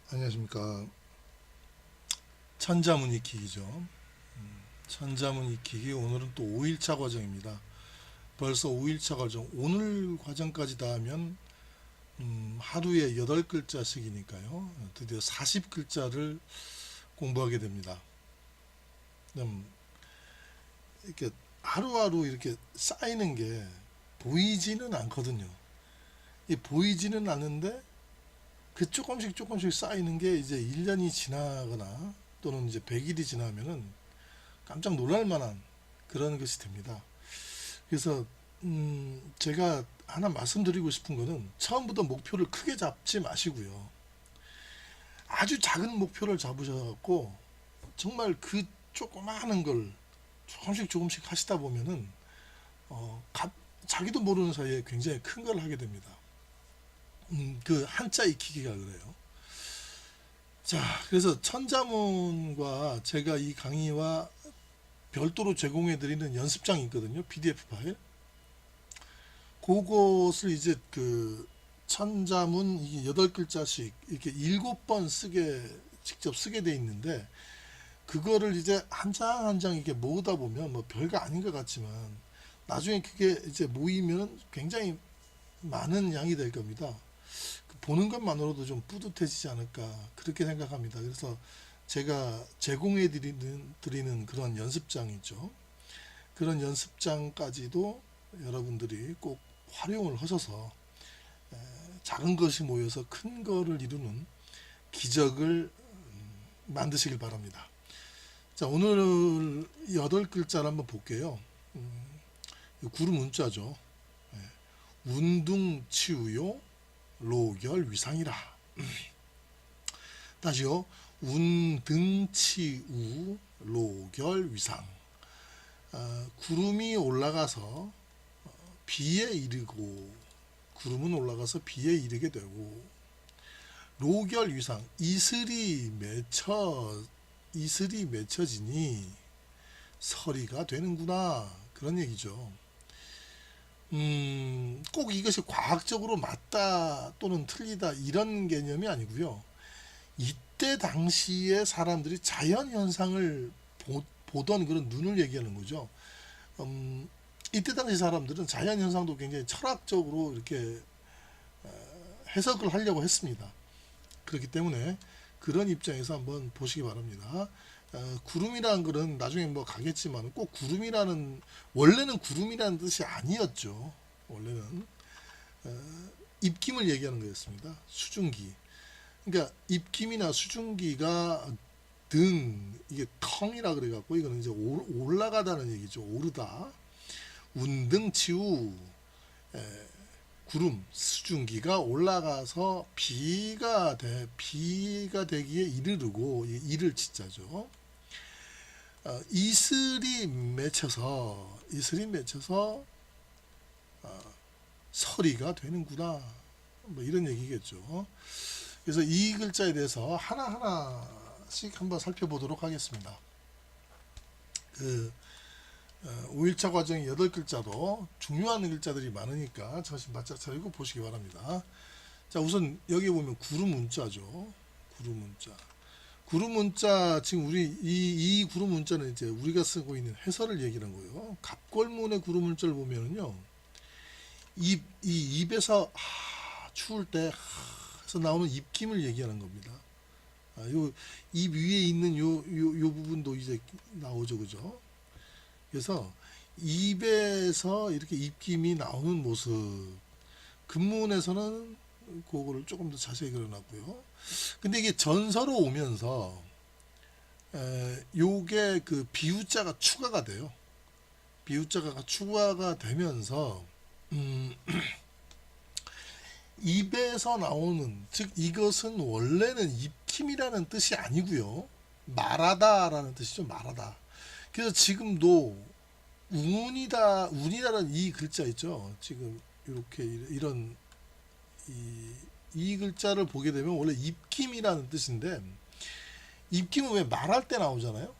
안녕하십니까. 천자문 익히기죠. 천자문 익히기 오늘은 또 5일차 과정입니다. 벌써 5일차 과정. 오늘 과정까지 다 하면 하루에 8글자씩이니까요. 드디어 40글자를 공부하게 됩니다. 이렇게 하루하루 이렇게 쌓이는 게 보이지는 않거든요. 이 보이지는 않는데 그 조금씩 쌓이는 게 이제 1년이 지나거나 또는 이제 100일이 지나면은 깜짝 놀랄 만한 그런 것이 됩니다. 그래서 제가 하나 말씀드리고 싶은 거는 처음부터 목표를 크게 잡지 마시고요. 아주 작은 목표를 잡으셔갖고 정말 그 조그마한 걸 조금씩 하시다 보면은 자기도 모르는 사이에 굉장히 큰 걸 하게 됩니다. 그 한자 익히기가 그래요. 자, 그래서 천자문과 제가 이 강의와 별도로 제공해 드리는 연습장이 있거든요. PDF 파일. 그것을 이제 그 천자문 이게 8글자씩 이렇게 7번 직접 쓰게 돼 있는데 그거를 이제 한 장 한 장 이렇게 모으다 보면 뭐 별거 아닌 것 같지만 나중에 그게 이제 모이면 굉장히 많은 양이 될 겁니다. 보는 것만으로도 좀 뿌듯해지지 않을까 그렇게 생각합니다. 그래서 제가 제공해 드리는 그런 연습장이죠. 그런 연습장까지도 여러분들이 꼭 활용을 하셔서 작은 것이 모여서 큰 거를 이루는 기적을 만드시길 바랍니다. 자, 오늘 8글자를 한번 볼게요. 구름 문자죠. 운둥치우요 로결 위상이라. 다시요. 운등치우 로결 위상. 구름이 올라가서 비에 이르고 구름은 올라가서 비에 이르게 되고 로결 위상 이슬이 맺혀지니 서리가 되는구나 그런 얘기죠. 꼭 이것이 과학적으로 맞다 또는 틀리다 이런 개념이 아니고요. 이때 당시에 사람들이 자연 현상을 보던 그런 눈을 얘기하는 거죠. 이때 당시 사람들은 자연 현상도 굉장히 철학적으로 이렇게 해석을 하려고 했습니다. 그렇기 때문에 그런 입장에서 한번 보시기 바랍니다. 구름이라는 것은 나중에 뭐 가겠지만 꼭 원래는 구름이라는 뜻이 아니었죠. 원래는 입김을 얘기하는 거였습니다. 수증기. 그러니까 입김이나 수증기가 이게 텅이라 그래갖고 이거는 이제 올라가다는 얘기죠. 오르다. 운등치우 구름 수증기가 올라가서 비가 되기에 이르르고 이를 치자죠. 이슬이 맺혀서 서리가 되는구나. 뭐 이런 얘기겠죠. 그래서 이 글자에 대해서 하나하나씩 한번 살펴보도록 하겠습니다. 5일차 과정의 8글자도 중요한 글자들이 많으니까 정신 바짝 차리고 보시기 바랍니다. 자, 우선 여기 보면 구름 문자죠. 구름 문자. 구름 문자, 지금 이 구름 문자는 이제 우리가 쓰고 있는 해설을 얘기하는 거예요. 갑골문의 구름 문자를 보면은요, 이 입에서 추울 때 해서 나오는 입김을 얘기하는 겁니다. 입 위에 있는 요 부분도 이제 나오죠, 그죠? 그래서 입에서 이렇게 입김이 나오는 모습. 근문에서는 그거를 조금 더 자세히 그려놨고요. 근데 이게 전서로 오면서 요게 그 비유자가 추가가 돼요. 비유자가 추가가 되면서 입에서 나오는, 즉 이것은 원래는 입김이라는 뜻이 아니고요. 말하다라는 뜻이죠. 말하다. 그래서 지금도 운이다라는 이 글자 있죠. 지금 이렇게 이런 이 글자를 보게 되면 원래 입김이라는 뜻인데 입김은 왜 말할 때 나오잖아요.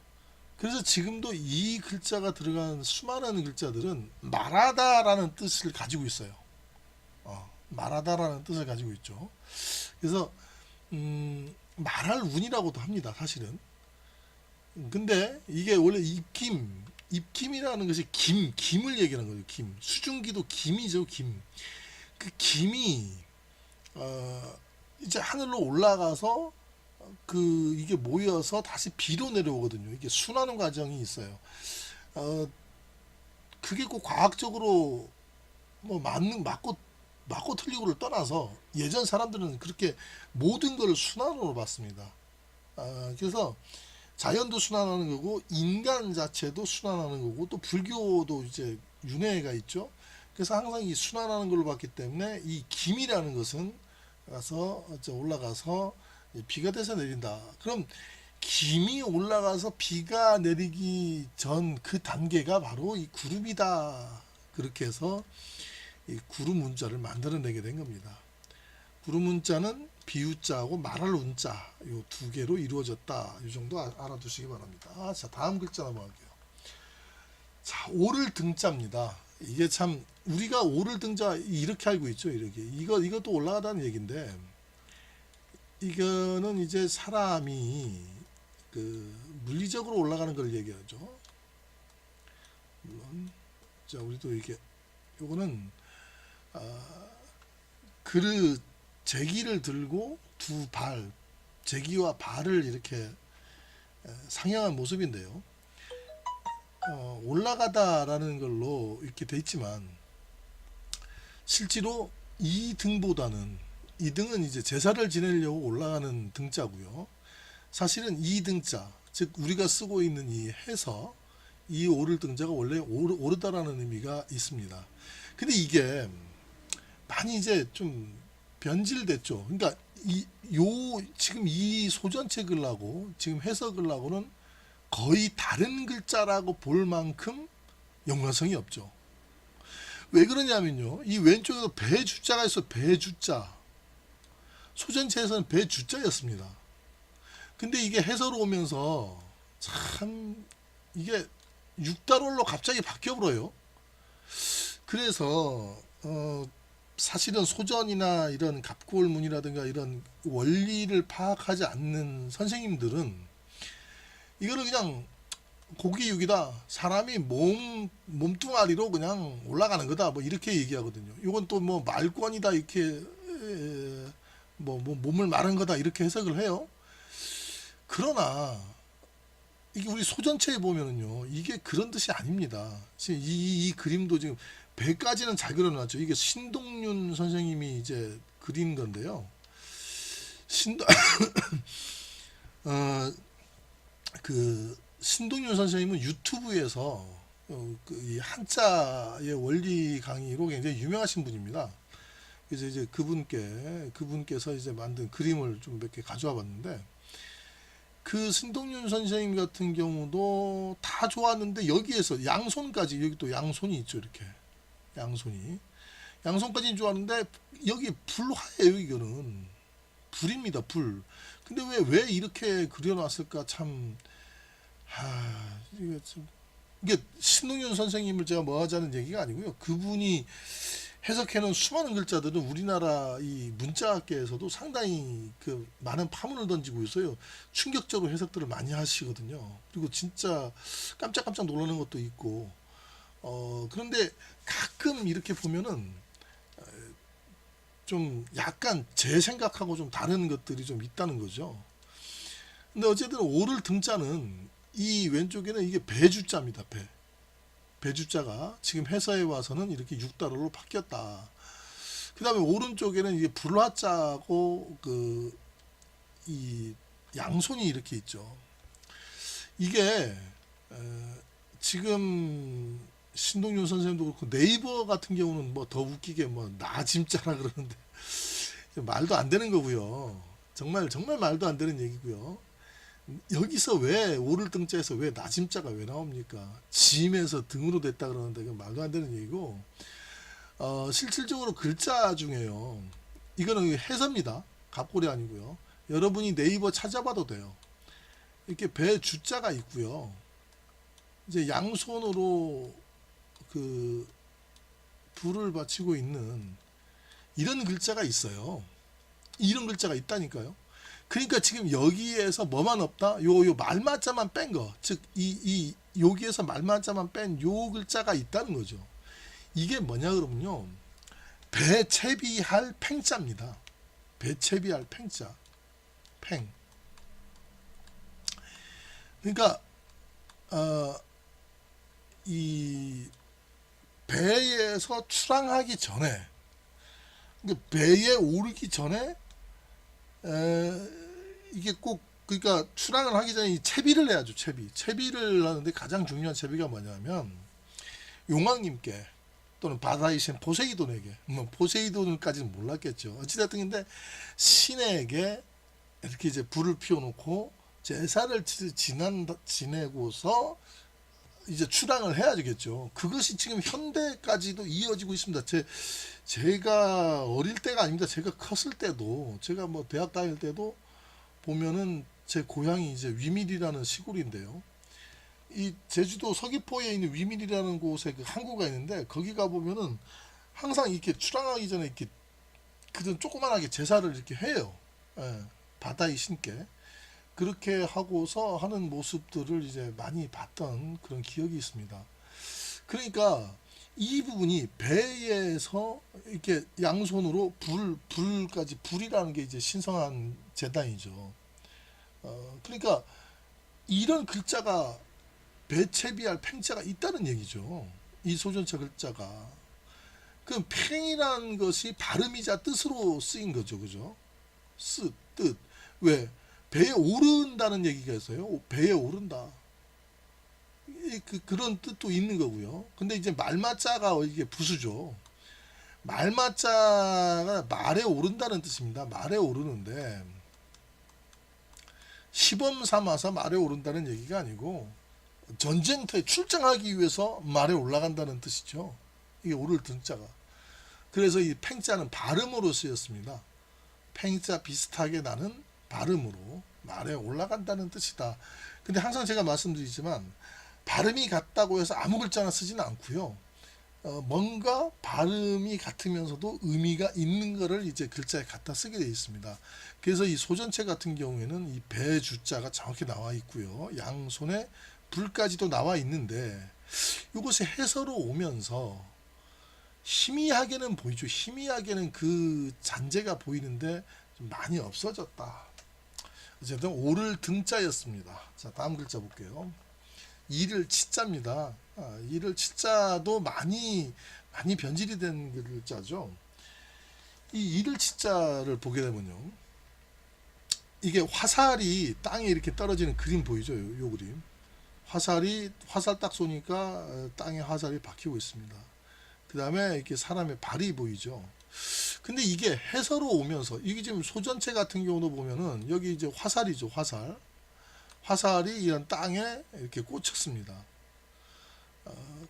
그래서 지금도 이 글자가 들어간 수많은 글자들은 말하다라는 뜻을 가지고 있어요. 말하다라는 뜻을 가지고 있죠. 그래서 말할 운이라고도 합니다, 사실은. 근데 이게 원래 입김이라는 것이 김을 얘기하는 거죠. 김. 수증기도 김이죠, 김. 그 김이 이제 하늘로 올라가서 이게 모여서 다시 비로 내려오거든요. 이게 순환 과정이 있어요. 어, 그게 꼭 과학적으로 뭐 맞고 틀리고를 떠나서 예전 사람들은 그렇게 모든 걸 순환으로 봤습니다. 그래서 자연도 순환하는 거고 인간 자체도 순환하는 거고 또 불교도 이제 윤회가 있죠. 그래서 항상 이 순환하는 걸로 봤기 때문에 이 김이라는 것은 가서 올라가서 비가 돼서 내린다. 그럼 김이 올라가서 비가 내리기 전 그 단계가 바로 이 구름이다. 그렇게 해서 이 구름 문자를 만들어내게 된 겁니다. 구름 문자는 비유자하고 말할 운자 요 두 개로 이루어졌다. 이 정도 알아두시기 바랍니다. 자, 다음 글자 넘어갈게요. 자, 오를 등자입니다. 이게 참 우리가 오를 등자 이렇게 알고 있죠. 이렇게 이것도 올라가다는 얘기인데 이거는 이제 사람이 물리적으로 올라가는 걸 얘기하죠. 물론 자, 우리도 이게 요거는 그릇 제기를 들고 두 발, 제기와 발을 이렇게 상향한 모습인데요. 올라가다라는 걸로 이렇게 돼 있지만 실제로 이 등보다는 이 등은 이제 제사를 지내려고 올라가는 등자고요. 사실은 이 등자, 즉 우리가 쓰고 있는 이 해서 이 오를 등자가 원래 오르다라는 의미가 있습니다. 근데 이게 많이 이제 좀 변질됐죠. 그러니까 지금 이 소전체 글하고 지금 해석 글하고는 거의 다른 글자라고 볼 만큼 연관성이 없죠. 왜 그러냐면요. 이 왼쪽에도 배주자가 있어. 배주자. 소전체에서는 배주자였습니다. 근데 이게 해서로 오면서 참 이게 육달월로 갑자기 바뀌어버려요. 그래서 사실은 소전이나 이런 갑골문이라든가 이런 원리를 파악하지 않는 선생님들은 이거를 그냥 고기육이다. 사람이 몸뚱아리로 그냥 올라가는 거다. 뭐 이렇게 얘기하거든요. 이건 또 뭐 말권이다. 이렇게 몸을 마른 거다. 이렇게 해석을 해요. 그러나 이게 우리 소전체에 보면은요. 이게 그런 뜻이 아닙니다. 지금 이 그림도 지금 배까지는 잘 그려놨죠. 이게 신동윤 선생님이 이제 그린 건데요. 신동윤 선생님은 유튜브에서 이 한자의 원리 강의로 굉장히 유명하신 분입니다. 그래서 이제 그분께서 이제 만든 그림을 좀 몇 개 가져와 봤는데 그 신동윤 선생님 같은 경우도 다 좋았는데 여기에서 양손까지 여기 또 양손이 있죠. 이렇게 양손까지는 좋았는데 여기 불화예요. 이거는 불입니다. 불. 근데 왜 이렇게 그려놨을까 참 이게 신동윤 선생님을 제가 뭐 하자는 얘기가 아니고요. 그분이 해석해놓은 수많은 글자들은 우리나라 이 문자학계에서도 상당히 많은 파문을 던지고 있어요. 충격적으로 해석들을 많이 하시거든요. 그리고 진짜 깜짝깜짝 놀라는 것도 있고, 그런데 가끔 이렇게 보면은 좀 약간 제 생각하고 좀 다른 것들이 좀 있다는 거죠. 근데 어쨌든 오를 등자는 이 왼쪽에는 이게 배주자입니다. 배주자가 지금 해서에 와서는 이렇게 육달러로 바뀌었다. 그 다음에 오른쪽에는 이게 불화자고 이 양손이 이렇게 있죠. 이게 지금 신동윤 선생님도 그렇고 네이버 같은 경우는 뭐 더 웃기게 뭐 나짐자라 그러는데 말도 안 되는 거고요. 정말 말도 안 되는 얘기고요. 여기서 왜 오를 등자에서 왜 나짐자가 왜 나옵니까? 짐에서 등으로 됐다 그러는데 그 말도 안 되는 얘기고 실질적으로 글자 중에요. 이거는 해서입니다. 갑골이 아니고요. 여러분이 네이버 찾아봐도 돼요. 이렇게 배 주자가 있고요. 이제 양손으로 불을 받치고 있는 이런 글자가 있어요. 이런 글자가 있다니까요. 그러니까 지금 여기에서 뭐만 없다? 요 말마자만 뺀 거. 즉, 여기에서 말마자만 뺀 요 글자가 있다는 거죠. 이게 뭐냐 그러면요. 배채비할 팽자입니다. 배채비할 팽자. 팽. 그러니까, 이 배에서 출항하기 전에, 그러니까 배에 오르기 전에, 이게 꼭, 그러니까 출항을 하기 전에 이 채비를 해야죠. 채비를 하는데 가장 중요한 채비가 뭐냐면 용왕님께 또는 바다의 신 포세이돈에게, 뭐 포세이돈까지는 몰랐겠죠. 어찌됐든 근데 신에게 이렇게 이제 불을 피워놓고 제사를 지내고서 이제 출항을 해야 되겠죠. 그것이 지금 현대까지도 이어지고 있습니다. 제가 어릴 때가 아닙니다. 제가 컸을 때도, 제가 뭐 대학 다닐 때도 보면은 제 고향이 이제 위밀이라는 시골인데요. 이 제주도 서귀포에 있는 위밀이라는 곳에 그 항구가 있는데 거기 가 보면은 항상 이렇게 출항하기 전에 이렇게 그런 조그만하게 제사를 이렇게 해요. 예, 바다의 신께. 그렇게 하고서 하는 모습들을 이제 많이 봤던 그런 기억이 있습니다. 그러니까 이 부분이 배에서 이렇게 양손으로 불까지, 불이라는 게 이제 신성한 제단이죠. 그러니까 이런 글자가 배채비할 팽자가 있다는 얘기죠. 이 소전체 글자가. 그 팽이라는 것이 발음이자 뜻으로 쓰인 거죠. 그죠? 뜻. 왜? 배에 오른다는 얘기가 있어요. 배에 오른다. 그런 뜻도 있는 거고요. 근데 이제 말마자가 이게 부수죠. 말마자가 말에 오른다는 뜻입니다. 말에 오르는데 시범 삼아서 말에 오른다는 얘기가 아니고 전쟁터에 출정하기 위해서 말에 올라간다는 뜻이죠. 이게 오를 등자가. 그래서 이 팽자는 발음으로 쓰였습니다. 팽자 비슷하게 나는 발음으로 말에 올라간다는 뜻이다. 근데 항상 제가 말씀드리지만 발음이 같다고 해서 아무 글자나 쓰지는 않고요. 뭔가 발음이 같으면서도 의미가 있는 거를 이제 글자에 갖다 쓰게 되어 있습니다. 그래서 이 소전체 같은 경우에는 이 배주자가 정확히 나와 있고요. 양손에 불까지도 나와 있는데 이것이 해서로 오면서 희미하게는 보이죠. 희미하게는 그 잔재가 보이는데 좀 많이 없어졌다. 어쨌든 오를 등자였습니다. 자, 다음 글자 볼게요. 이를 치자입니다. 이를 치자도 많이 변질이 된 글자죠. 이 이를 치자를 보게 되면요, 이게 화살이 땅에 이렇게 떨어지는 그림 보이죠? 요 그림. 화살 딱 쏘니까 땅에 화살이 박히고 있습니다. 그 다음에 이렇게 사람의 발이 보이죠. 근데 이게 해서로 오면서 이게 지금 소전체 같은 경우도 보면은 여기 이제 화살이죠. 화살이 이런 땅에 이렇게 꽂혔습니다.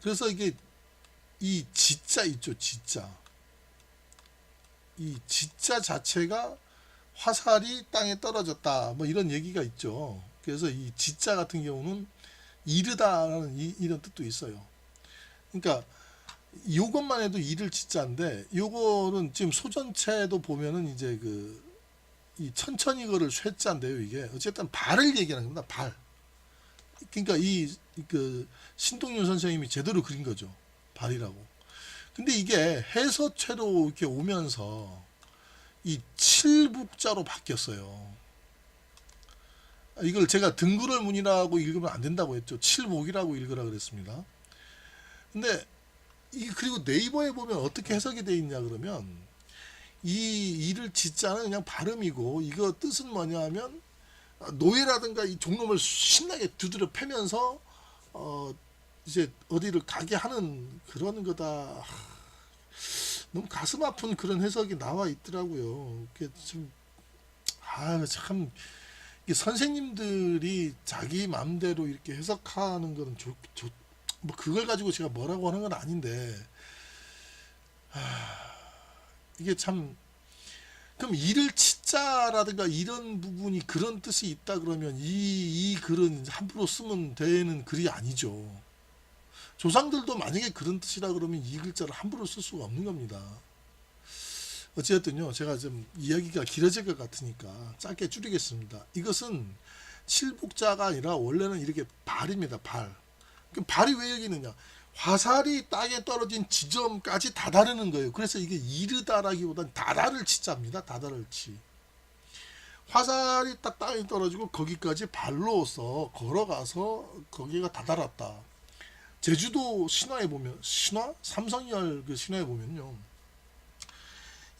그래서 이게 이 지자 있죠. 지자. 이 지자 자체가 화살이 땅에 떨어졌다. 뭐 이런 얘기가 있죠. 그래서 이 지자 같은 경우는 이르다라는 이런 뜻도 있어요. 그러니까 요것만 해도 이를 지자인데 요거는 지금 소전체도 보면은 이제 이 천천히 걸을 쇠자인데요. 이게 어쨌든 발을 얘기하는 겁니다. 발. 그러니까 신동윤 선생님이 제대로 그린 거죠. 발이라고. 근데 이게 해서체로 이렇게 오면서 이 칠북자로 바뀌었어요. 이걸 제가 등굴을 문이라고 읽으면 안 된다고 했죠. 칠복이라고 읽으라 그랬습니다. 근데 그리고 네이버에 보면 어떻게 해석이 되어 있냐 그러면 이 이를 지자는 그냥 발음이고 이거 뜻은 뭐냐 하면 노예라든가 이 종놈을 신나게 두드려 패면서 이제 어디를 가게 하는 그런 거다. 너무 가슴 아픈 그런 해석이 나와 있더라고요. 그게 참 선생님들이 자기 마음대로 이렇게 해석하는 거는 뭐 그걸 가지고 제가 뭐라고 하는 건 아닌데 이게 참 그럼 이를 치자라든가 이런 부분이 그런 뜻이 있다 그러면 이 글은 함부로 쓰면 되는 글이 아니죠. 조상들도 만약에 그런 뜻이라 그러면 이 글자를 함부로 쓸 수가 없는 겁니다. 어쨌든요, 제가 좀 이야기가 길어질 것 같으니까 짧게 줄이겠습니다. 이것은 칠복자가 아니라 원래는 이렇게 발입니다. 발. 그럼 발이 왜 여기 있느냐? 화살이 땅에 떨어진 지점까지 다다르는 거예요. 그래서 이게 이르다라기보다는 다다를 치자입니다. 다다를 치. 화살이 딱 땅에 떨어지고 거기까지 발로서 걸어가서 거기가 다다랐다. 제주도 신화에 보면, 신화? 삼성열 그 신화에 보면요,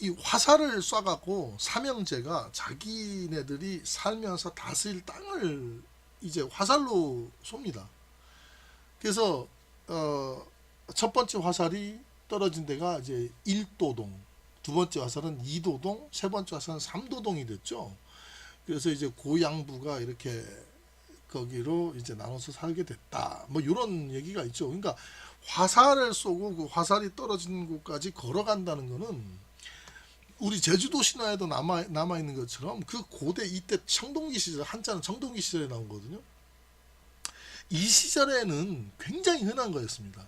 이 화살을 쏴갖고 삼형제가 자기네들이 살면서 다스릴 땅을 이제 화살로 쏩니다. 그래서 첫 번째 화살이 떨어진 데가 이제 1도동, 두 번째 화살은 2도동, 세 번째 화살은 3도동이 됐죠. 그래서 이제 고양부가 이렇게 거기로 이제 나눠서 살게 됐다. 뭐 이런 얘기가 있죠. 그러니까 화살을 쏘고 그 화살이 떨어진 곳까지 걸어간다는 거는 우리 제주도 신화에도 남아 있는 것처럼 그 고대 이때 청동기 시절, 한자는 청동기 시절에 나온 거거든요. 이 시절에는 굉장히 흔한 거였습니다.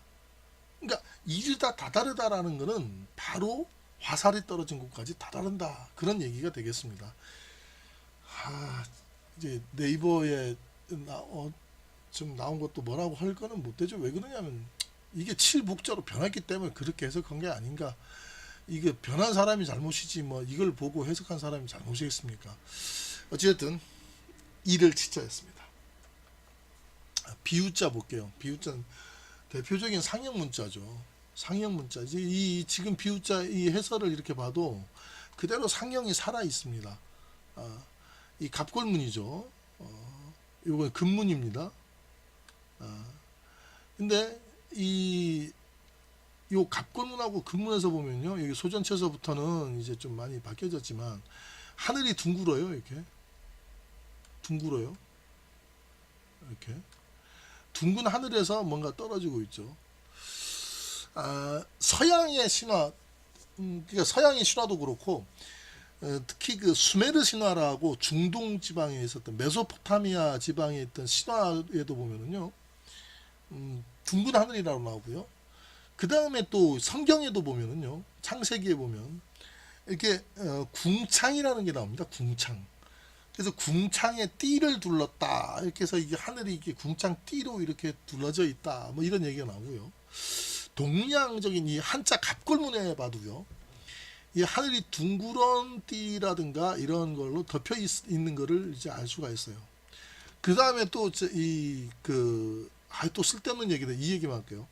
그러니까 이르다 다다르다라는 거는 바로 화살이 떨어진 곳까지 다다른다, 그런 얘기가 되겠습니다. 이제 네이버에 좀 나온 것도 뭐라고 할 거는 못 되죠. 왜 그러냐면 이게 칠복자로 변했기 때문에 그렇게 해석한 게 아닌가. 이게 변한 사람이 잘못이지 뭐 이걸 보고 해석한 사람이 잘못이겠습니까? 어쨌든 이를 치자였습니다. 비유자 볼게요. 비유자는 대표적인 상형 문자죠. 상형 문자. 이 지금 비유자 이 해설을 이렇게 봐도 그대로 상형이 살아 있습니다. 이 갑골문이죠. 이건 금문입니다. 근데 요 갑골문하고 금문에서 보면요, 여기 소전체에서부터는 이제 좀 많이 바뀌어졌지만 하늘이 둥글어요. 이렇게 둥글어요. 이렇게 둥근 하늘에서 뭔가 떨어지고 있죠. 서양의 신화, 그러니까 서양의 신화도 그렇고 특히 그 수메르 신화라고 중동 지방에 있었던 메소포타미아 지방에 있던 신화에도 보면은요, 둥근 하늘이라고 나오고요. 그 다음에 또 성경에도 보면은요, 창세기에 보면 이렇게 궁창이라는 게 나옵니다. 궁창. 그래서 궁창에 띠를 둘렀다, 이렇게 해서 이게 하늘이 이렇게 궁창 띠로 이렇게 둘러져 있다, 뭐 이런 얘기가 나오고요. 동양적인 이 한자 갑골문에 봐도요, 이 하늘이 둥그런 띠라든가 이런 걸로 덮여 있는 거를 이제 알 수가 있어요. 그 다음에 또 또 쓸데없는 얘기다. 이 얘기만 할게요.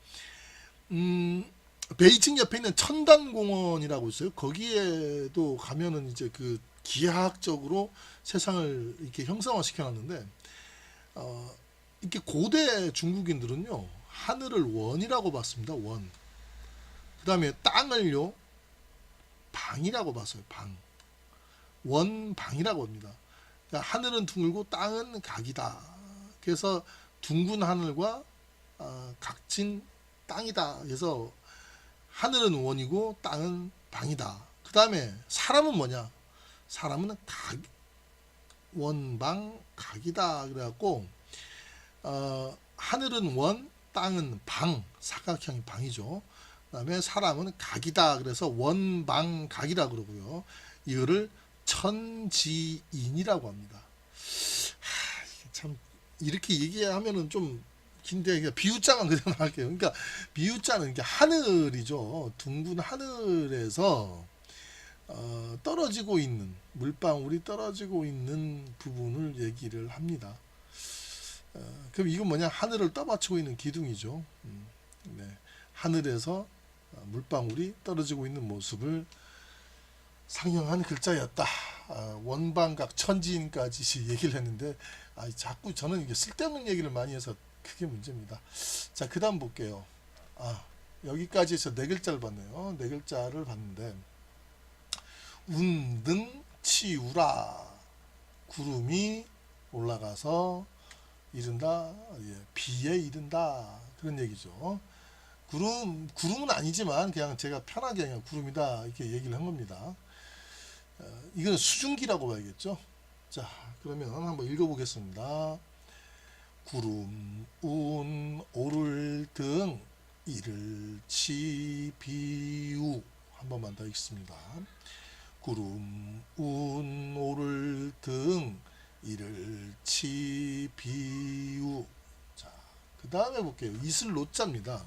베이징 옆에 있는 천단공원이라고 있어요. 거기에도 가면은 이제 그 기하학적으로 세상을 이렇게 형상화 시켜놨는데, 이렇게 고대 중국인들은요, 하늘을 원이라고 봤습니다. 원. 그 다음에 땅을요, 방이라고 봤어요. 방. 원방이라고 합니다. 그러니까 하늘은 둥글고 땅은 각이다. 그래서 둥근 하늘과 각진 땅이다. 그래서 하늘은 원이고 땅은 방이다. 그 다음에 사람은 뭐냐? 사람은 각, 원방 각이다. 그래갖고 하늘은 원, 땅은 방, 사각형이 방이죠. 그 다음에 사람은 각이다. 그래서 원방각이라 그러고요. 이거를 천지인이라고 합니다. 참 이렇게 얘기하면은 좀 긴데 비유자만 그대로 할게요. 그러니까 비유자는 이게 하늘이죠. 둥근 하늘에서 떨어지고 있는 물방울이 떨어지고 있는 부분을 얘기를 합니다. 그럼 이건 뭐냐? 하늘을 떠받치고 있는 기둥이죠. 네. 하늘에서 물방울이 떨어지고 있는 모습을 상형한 글자였다. 원방각 천지인까지 얘기를 했는데 자꾸 저는 이게 쓸데없는 얘기를 많이 해서 그게 문제입니다. 자, 그 다음 볼게요. 여기까지 해서 네 글자를 봤네요. 네 글자를 봤는데, 운등 치우라. 구름이 올라가서 이른다. 비에 이른다. 그런 얘기죠. 구름은 아니지만 그냥 제가 편하게 그냥 구름이다 이렇게 얘기를 한 겁니다. 이건 수증기라고 봐야겠죠. 자, 그러면 한번 읽어보겠습니다. 구름, 운, 오를 등 이를 치, 비우. 한 번만 더 읽습니다. 구름 운 오를 등 이를 치 비우. 자, 그 다음에 볼게요. 이슬로자입니다.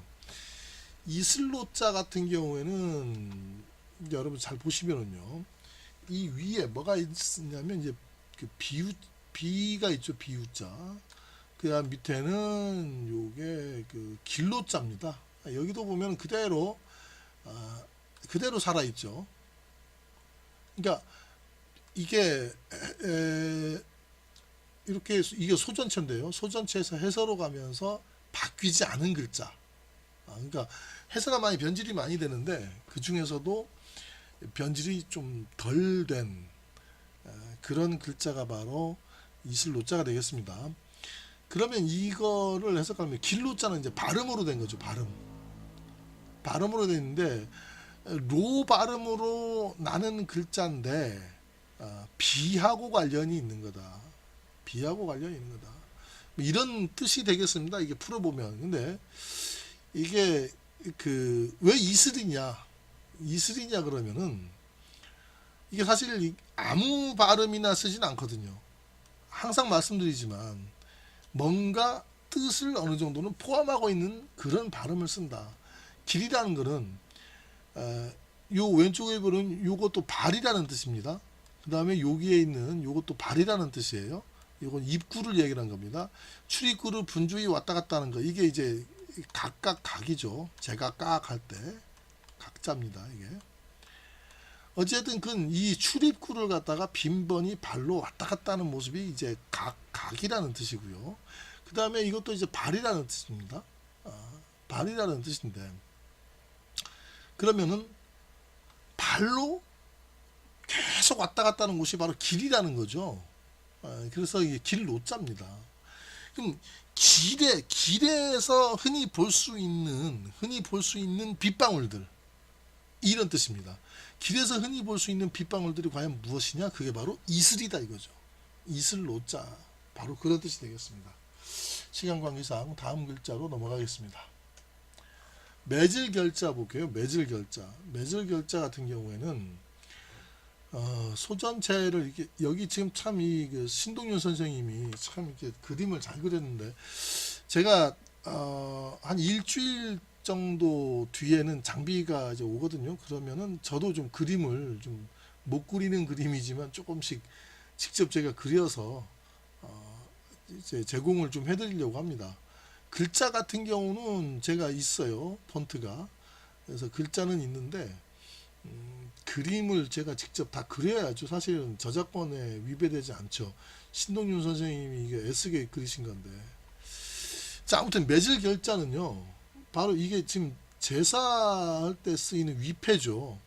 이슬로자 같은 경우에는 여러분 잘 보시면은요, 이 위에 뭐가 있냐면 이제 그 비우, 비가 있죠. 비우자. 그 다음 밑에는 요게 그 길로자입니다. 여기도 보면 그대로 그대로 살아 있죠. 그러니까 이게 이렇게 이게 소전체인데요. 소전체에서 해서로 가면서 바뀌지 않은 글자. 그러니까 해서가 많이 변질이 많이 되는데 그 중에서도 변질이 좀 덜 된 그런 글자가 바로 이슬로자가 되겠습니다. 그러면 이거를 해석하면 길로자는 이제 발음으로 된 거죠. 발음으로 되는데 로 발음으로 나는 글자인데 비하고 관련이 있는 거다. 비하고 관련이 있는 거다. 이런 뜻이 되겠습니다. 이게 풀어보면. 근데 이게 그 왜 이슬이냐 그러면은 이게 사실 아무 발음이나 쓰진 않거든요. 항상 말씀드리지만 뭔가 뜻을 어느 정도는 포함하고 있는 그런 발음을 쓴다. 길이라는 거는 요 왼쪽에 보면 요것도 발이라는 뜻입니다. 그 다음에 여기에 있는 요것도 발이라는 뜻이에요. 이건 입구를 얘기하는 겁니다. 출입구를 분주히 왔다 갔다 하는 거. 이게 이제 각각 각이죠. 제가 깍 할 때 각자입니다. 이게. 어쨌든 이 출입구를 갖다가 빈번히 발로 왔다 갔다 하는 모습이 이제 각이라는 뜻이고요. 그 다음에 이것도 이제 발이라는 뜻입니다. 발이라는 뜻인데, 그러면은 발로 계속 왔다 갔다 하는 곳이 바로 길이라는 거죠. 그래서 이게 길로자입니다. 그럼 길에서 흔히 볼 수 있는 빗방울들, 이런 뜻입니다. 길에서 흔히 볼 수 있는 빗방울들이 과연 무엇이냐? 그게 바로 이슬이다 이거죠. 이슬로자, 바로 그런 뜻이 되겠습니다. 시간 관계상 다음 글자로 넘어가겠습니다. 매질결자 볼게요. 매질결자 같은 경우에는 소전체를 이렇게, 여기 지금 참 그 신동윤 선생님이 참 이렇게 그림을 잘 그렸는데, 제가 한 일주일 정도 뒤에는 장비가 이제 오거든요. 그러면은 저도 좀 그림을 좀 못 그리는 그림이지만 조금씩 직접 제가 그려서 이제 제공을 좀 해드리려고 합니다. 글자 같은 경우는 제가 있어요. 폰트가. 그래서 글자는 있는데 그림을 제가 직접 다 그려야죠. 사실은 저작권에 위배되지 않죠. 신동윤 선생님이 이게 애쓰게 그리신 건데. 자, 아무튼 매질결자는요, 바로 이게 지금 제사할 때 쓰이는 위패죠.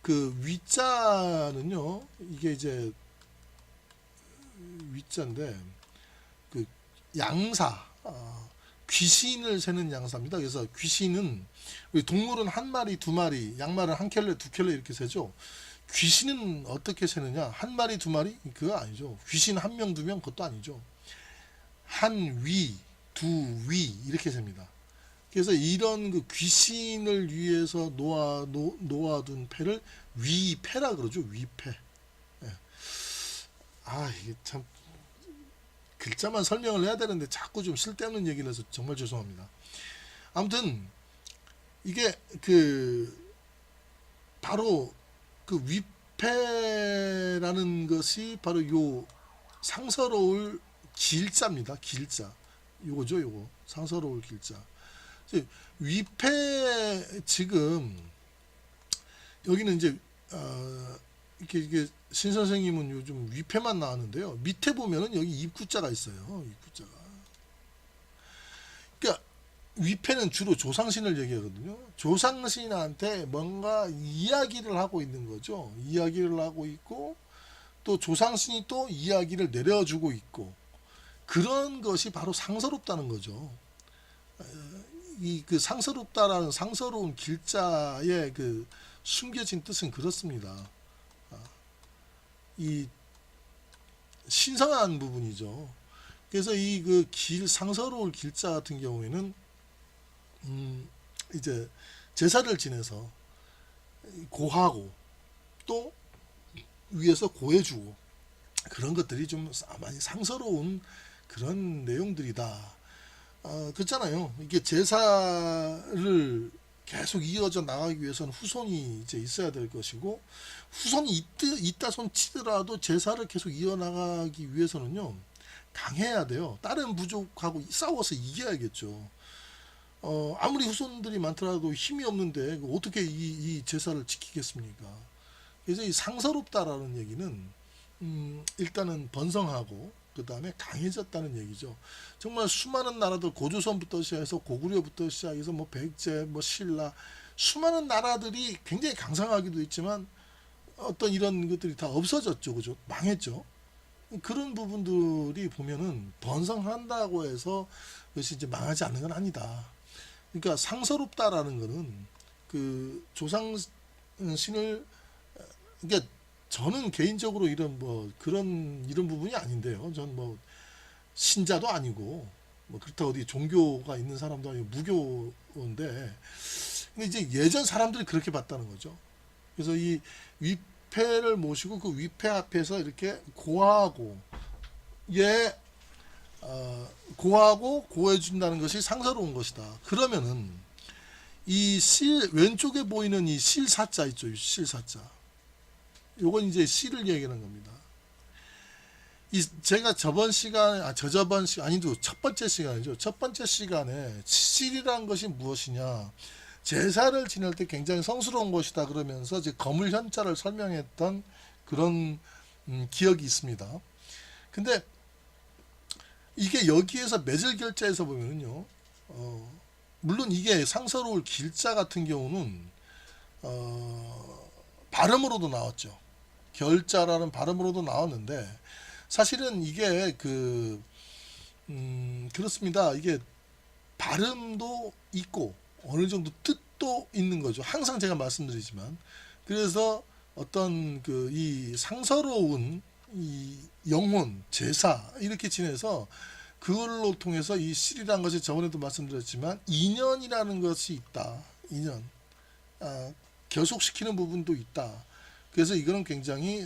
그 위자는요, 이게 이제 위자인데 그 양사, 귀신을 세는 양사입니다. 그래서 귀신은, 우리 동물은 한 마리, 두 마리, 양말은 한 켤레, 두 켤레 이렇게 세죠. 귀신은 어떻게 세느냐? 한 마리, 두 마리? 그거 아니죠. 귀신 한 명, 두 명? 그것도 아니죠. 한 위, 두 위 이렇게 셉니다. 그래서 이런 그 귀신을 위해서 놓아둔 패를 위패라 그러죠. 위패. 예. 이게 참 글자만 설명을 해야 되는데 자꾸 좀 쓸데없는 얘기를 해서 정말 죄송합니다. 아무튼 이게 바로 그 위패라는 것이 바로 요 상서로울 길자입니다. 길자. 요거죠, 요거. 상서로울 길자. 위패, 지금 여기는 이제 이게 신 선생님은 요즘 위패만 나왔는데요. 밑에 보면은 여기 입구자가 있어요. 입구자가. 그러니까 위패는 주로 조상신을 얘기하거든요. 조상신한테 뭔가 이야기를 하고 있는 거죠. 이야기를 하고 있고, 또 조상신이 또 이야기를 내려주고 있고, 그런 것이 바로 상서롭다는 거죠. 그 상서롭다라는 상서로운 길자의 그 숨겨진 뜻은 그렇습니다. 이 신성한 부분이죠. 그래서 이 그 상서로울 길자 같은 경우에는 이제 제사를 지내서 고하고 또 위에서 고해주고 그런 것들이 좀 많이 상서로운 그런 내용들이다. 그렇잖아요. 이게 제사를 계속 이어져 나가기 위해서는 후손이 이제 있어야 될 것이고 후손이 있다 손 치더라도 제사를 계속 이어나가기 위해서는요 강해야 돼요. 다른 부족하고 싸워서 이겨야겠죠. 아무리 후손들이 많더라도 힘이 없는데 어떻게 이 제사를 지키겠습니까? 그래서 이 상서롭다라는 얘기는 일단은 번성하고 그 다음에 강해졌다는 얘기죠. 정말 수많은 나라들 고조선부터 시작해서 고구려부터 시작해서 뭐 백제, 뭐 신라 수많은 나라들이 굉장히 강성하기도 했지만 어떤 이런 것들이 다 없어졌죠, 그죠? 망했죠. 그런 부분들이 보면은 번성한다고 해서 그것이 이제 망하지 않는 건 아니다. 그러니까 상서롭다라는 거는 그 조상 신을 그러니까 저는 개인적으로 이런 뭐 그런 이런 부분이 아닌데요. 전 뭐 신자도 아니고 뭐 그렇다고 어디 종교가 있는 사람도 아니고 무교인데 근데 이제 예전 사람들이 그렇게 봤다는 거죠. 그래서 이 위패를 모시고 그 위패 앞에서 이렇게 고하고 예 고하고 고해 준다는 것이 상서로운 것이다. 그러면은 이 실 왼쪽에 보이는 이 실사자 있죠. 실사자. 요건 이제 씨를 얘기하는 겁니다. 제가 저번 시간에 저저번 시간 아니도 첫 번째 시간이죠. 첫 번째 시간에 실이란 것이 무엇이냐? 제사를 지낼 때 굉장히 성스러운 것이다 그러면서 이제 거물 현자를 설명했던 그런 기억이 있습니다. 근데 이게 여기에서 매절 결자에서 보면은요. 물론 이게 상서로울 길자 같은 경우는 발음으로도 나왔죠. 결자라는 발음으로도 나왔는데 사실은 이게 그렇습니다. 이게 발음도 있고 어느 정도 뜻도 있는 거죠. 항상 제가 말씀드리지만 그래서 어떤 이 상서로운 이 영혼 제사 이렇게 지내서 그걸로 통해서 이 실이라는 것이 저번에도 말씀드렸지만 인연이라는 것이 있다. 인연 결속시키는 부분도 있다. 그래서 이거는 굉장히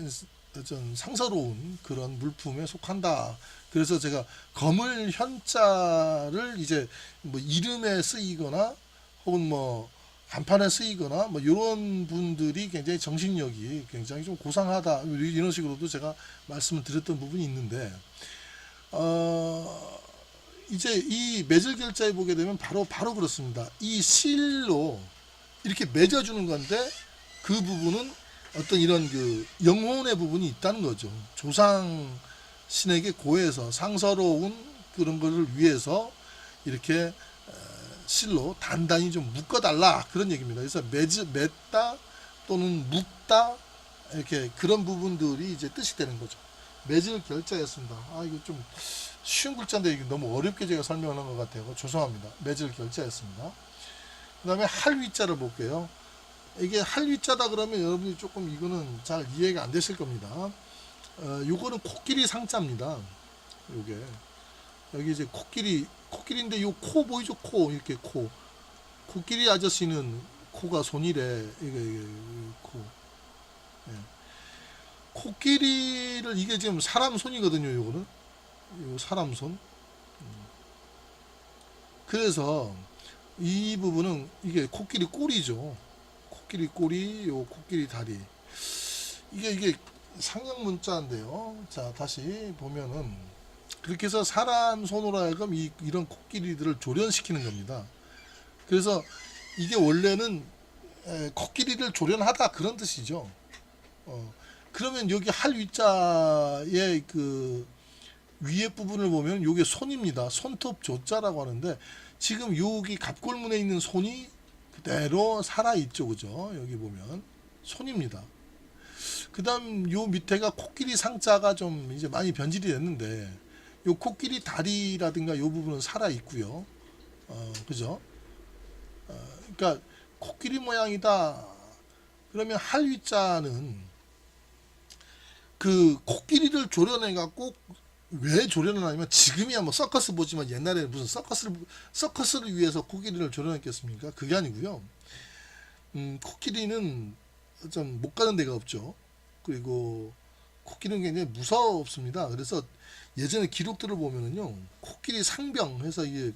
좀 상서로운 그런 물품에 속한다. 그래서 제가 거물 현자를 이제 뭐 이름에 쓰이거나 혹은 뭐 간판에 쓰이거나 뭐 이런 분들이 굉장히 정신력이 굉장히 좀 고상하다. 이런 식으로도 제가 말씀을 드렸던 부분이 있는데 이제 이 매절 결자에 보게 되면 바로 그렇습니다. 이 실로 이렇게 맺어주는 건데 그 부분은 어떤 이런 영혼의 부분이 있다는 거죠. 조상 신에게 고해서 상서로운 그런 것을 위해서 이렇게 실로 단단히 좀 묶어달라 그런 얘기입니다. 그래서 맺다 또는 묶다 이렇게 그런 부분들이 이제 뜻이 되는 거죠. 매질 결자였습니다. 이거 좀 쉬운 글자인데 이게 너무 어렵게 제가 설명하는 것 같아요. 죄송합니다. 매질 결자였습니다. 그 다음에 할위자를 볼게요. 이게 할위자다 그러면 여러분이 조금 이거는 잘 이해가 안 되실 겁니다. 요거는 코끼리 상자입니다. 요게 여기 이제 코끼리인데 요 코 보이죠? 코 이렇게 코끼리 아저씨는 코가 손이래. 이게 코. 예. 코끼리를 이게 지금 사람 손이거든요. 요거는 요 사람 손. 그래서 이 부분은 이게 코끼리 꼬리죠. 코끼리 꼬리, 요 코끼리 다리. 이게 상형 문자인데요. 자, 다시 보면은 그렇게 해서 사람 손으로 하여금 이런 코끼리들을 조련시키는 겁니다. 그래서 이게 원래는 코끼리를 조련하다 그런 뜻이죠. 그러면 여기 할위자의 그 위에 부분을 보면 요게 손입니다. 손톱 조자라고 하는데 지금 여기 갑골문에 있는 손이 그대로 살아있죠. 그죠? 여기 보면 손입니다. 그 다음 요 밑에가 코끼리 상자가 좀 이제 많이 변질이 됐는데 요 코끼리 다리라든가 요 부분은 살아있고요. 그죠? 그러니까 코끼리 모양이다. 그러면 할위자는 그 코끼리를 조련해 갖고 왜 조련을 하냐면 지금이야 뭐 서커스 보지만 옛날에 무슨 서커스를 위해서 코끼리를 조련했겠습니까? 그게 아니고요. 코끼리는 좀 못 가는 데가 없죠. 그리고 코끼리는 굉장히 무섭습니다. 그래서 예전에 기록들을 보면은요, 코끼리 상병해서 이게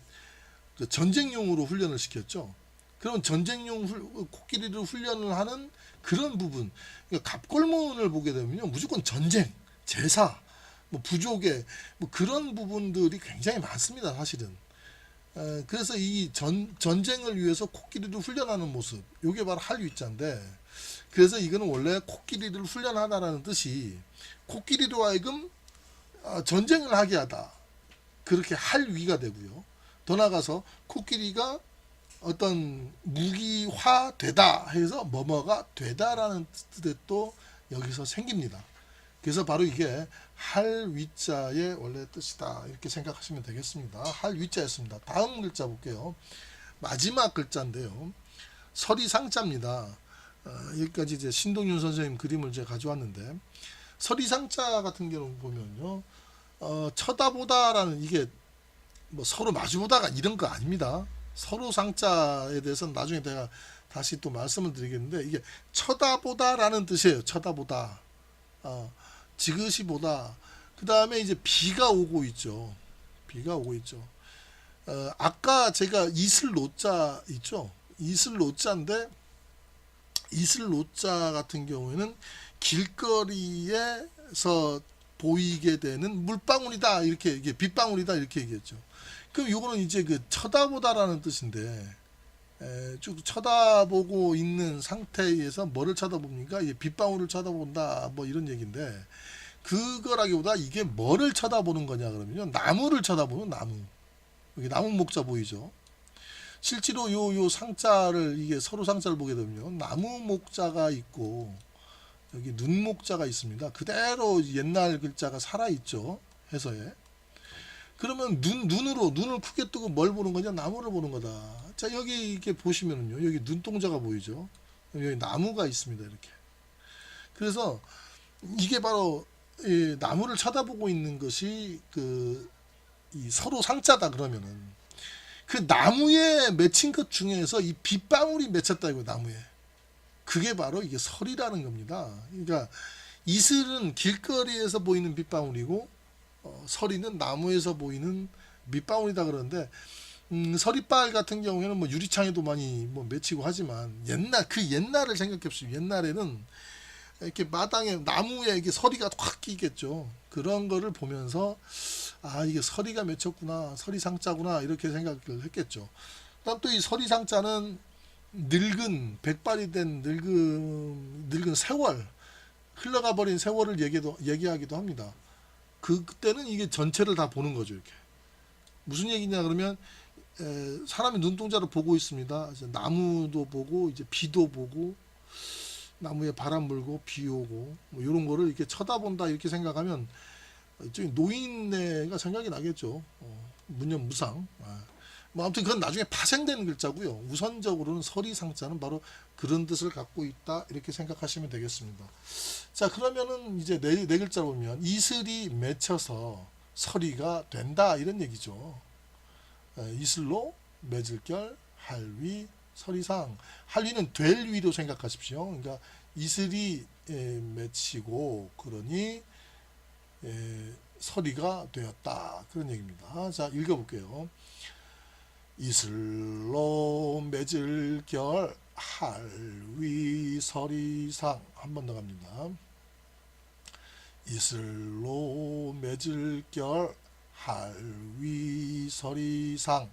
그 전쟁용으로 훈련을 시켰죠. 그런 코끼리를 훈련을 하는 그런 부분, 그러니까 갑골문을 보게 되면요, 무조건 전쟁, 제사, 뭐 부족의 뭐 그런 부분들이 굉장히 많습니다, 사실은. 그래서 이 전쟁을 위해서 코끼리를 훈련하는 모습, 이게 바로 할위자인데, 그래서 이거는 원래 코끼리를 훈련하다라는 뜻이 코끼리로 하여금 전쟁을 하게 하다, 그렇게 할위가 되고요. 더 나아가서 코끼리가 어떤 무기화되다 해서 뭐뭐가 되다라는 뜻에 또 여기서 생깁니다. 그래서 바로 이게 할위자의 원래 뜻이다, 이렇게 생각하시면 되겠습니다. 할위자였습니다. 다음 글자 볼게요. 마지막 글자인데요. 서리상자입니다. 여기까지 이제 신동윤 선생님 그림을 제가 가져왔는데, 서리상자 같은 경우 보면요, 쳐다보다라는, 이게 뭐 서로 마주보다가 이런 거 아닙니다. 서로 상자에 대해서는 나중에 내가 다시 또 말씀을 드리겠는데, 이게 쳐다보다라는 뜻이에요. 쳐다보다, 지그시 보다. 그 다음에 이제 비가 오고 있죠. 비가 오고 있죠. 아까 제가 이슬 노자 있죠. 이슬 노자인데, 이슬 노자 같은 경우에는 길거리에서 보이게 되는 물방울이다, 이렇게, 이게 빗방울이다, 이렇게 얘기했죠. 그럼 요거는 이제 그 쳐다보다라는 뜻인데, 쭉 쳐다보고 있는 상태에서 뭐를 쳐다봅니까? 이게 빗방울을 쳐다본다, 뭐 이런 얘기인데, 그거라기보다 이게 뭐를 쳐다보는 거냐 그러면요, 나무를 쳐다보는, 나무. 여기 나무 목자 보이죠? 실제로 요 상자를, 이게 서로 상자를 보게 되면요, 나무 목자가 있고 여기 눈 목자가 있습니다. 그대로 옛날 글자가 살아 있죠, 해서에. 그러면 눈을 크게 뜨고 뭘 보는 거냐? 나무를 보는 거다. 자, 여기 이렇게 보시면은요, 여기 눈동자가 보이죠? 여기 나무가 있습니다, 이렇게. 그래서 이게 바로 이 나무를 쳐다보고 있는 것이 이 서로 상자다 그러면은, 그 나무에 맺힌 것 중에서 이 빗방울이 맺혔다, 이거 나무에. 그게 바로 이게 설이라는 겁니다. 그러니까 이슬은 길거리에서 보이는 빗방울이고, 서리는 나무에서 보이는 밑방울이다 그러는데, 서리빨 같은 경우에는 뭐 유리창에도 많이 뭐 맺히고 하지만, 그 옛날을 생각해 보시죠. 옛날에는 이렇게 마당에 나무에 이게 서리가 확 끼겠죠. 그런 거를 보면서 이게 서리가 맺혔구나, 서리상자구나, 이렇게 생각을 했겠죠. 그다음 또 이 서리상자는 늙은 백발이 된 늙은 세월, 흘러가 버린 세월을 얘기하기도 합니다. 그때는 이게 전체를 다 보는 거죠, 이렇게. 무슨 얘기냐 그러면, 사람이 눈동자를 보고 있습니다. 이제 나무도 보고, 이제 비도 보고, 나무에 바람 불고 비 오고, 뭐 이런 거를 이렇게 쳐다본다, 이렇게 생각하면 저기 노인네가 생각이 나겠죠. 무념무상. 뭐 아무튼 그건 나중에 파생되는 글자고요. 우선적으로는 서리상자는 바로 그런 뜻을 갖고 있다, 이렇게 생각하시면 되겠습니다. 자, 그러면은 이제 네 글자 보면 이슬이 맺혀서 서리가 된다, 이런 얘기죠. 이슬로 맺을 결, 할위, 서리상. 할위는 될 위로 생각하십시오. 그러니까 이슬이 맺히고 그러니 서리가 되었다, 그런 얘기입니다. 자, 읽어볼게요. 이슬로 맺을 결, 할위, 서리상. 한 번 더 갑니다. 이슬로 맺을 결, 할위, 서리상.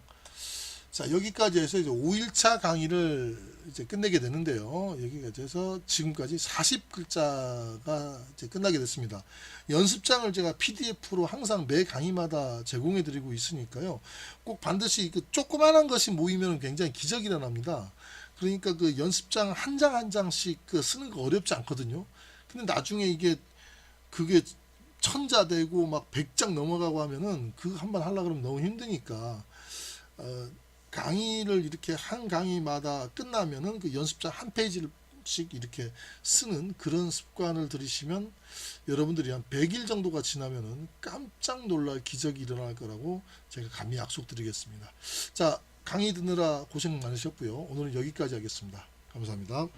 자, 여기까지 해서 이제 5일차 강의를 이제 끝내게 되는데요. 여기까지 해서 지금까지 40글자가 이제 끝나게 됐습니다. 연습장을 제가 PDF로 항상 매 강의마다 제공해 드리고 있으니까요. 꼭 반드시 그 조그만한 것이 모이면 굉장히 기적이 일어납니다. 그러니까 그 연습장 한 장 한 장씩 쓰는 거 어렵지 않거든요. 근데 나중에 그게 천자되고 막 100장 넘어가고 하면은 그거 한번 하려고 그러면 너무 힘드니까, 강의를 이렇게 한 강의마다 끝나면은 그 연습장 한 페이지씩 이렇게 쓰는 그런 습관을 들이시면 여러분들이 한 100일 정도가 지나면은 깜짝 놀랄 기적이 일어날 거라고 제가 감히 약속드리겠습니다. 자, 강의 듣느라 고생 많으셨고요. 오늘은 여기까지 하겠습니다. 감사합니다.